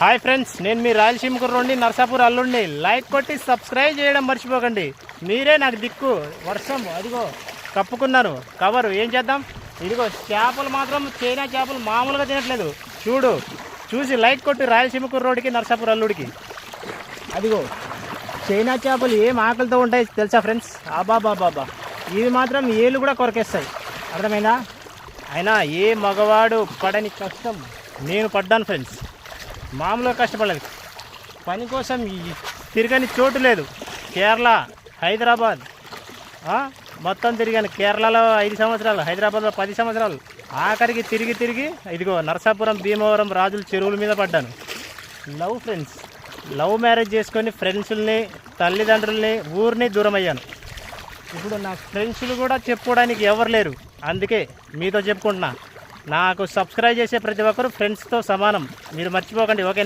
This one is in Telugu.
హాయ్ ఫ్రెండ్స్, నేను మీ రాయలసీమ కుర్రోడిని, నర్సాపూర్ అల్లుడిని. లైక్ కొట్టి సబ్స్క్రైబ్ చేయడం మర్చిపోకండి. మీరే నాకు దిక్కు. వర్షం అదిగో కప్పుకున్నాను కవరు. ఏం చేద్దాం? ఇదిగో చేపలు మాత్రం చైనా చేపలు మామూలుగా తినట్లేదు. చూసి లైక్ కొట్టి రాయలసీమ కుర్రోడికి, నర్సాపూర్ అల్లుడికి. అదిగో చైనా చేపలు ఏం ఆకలితో ఉంటాయి తెలుసా ఫ్రెండ్స్? బాబా ఇవి మాత్రం ఏళ్ళు కూడా కొరకేస్తాయి. అర్థమైందా? అయినా ఏ మగవాడు పడని కష్టం నేను పడ్డాను ఫ్రెండ్స్. మామూలుగా కష్టపడలేదు. పని కోసం తిరగని చోటు లేదు. కేరళ, హైదరాబాద్ మొత్తం తిరిగాను. కేరళలో 5 సంవత్సరాలు, హైదరాబాద్లో 10 సంవత్సరాలు. ఆఖరికి తిరిగి ఇదిగో నరసాపురం, భీమవరం, రాజుల చెరువుల మీద పడ్డాను. లవ్ ఫ్రెండ్స్, లవ్ మ్యారేజ్ చేసుకొని ఫ్రెండ్స్ని, తల్లిదండ్రుల్ని, ఊరిని దూరం అయ్యాను. ఇప్పుడు నా ఫ్రెండ్స్లు కూడా చెప్పుకోవడానికి ఎవరు లేరు. అందుకే మీతో చెప్పుకుంటున్నా. నాకు సబ్స్క్రైబ్ చేసే ప్రతి ఒక్కరు ఫ్రెండ్స్తో సమానం. మీరు మర్చిపోకండి, ఓకేనా?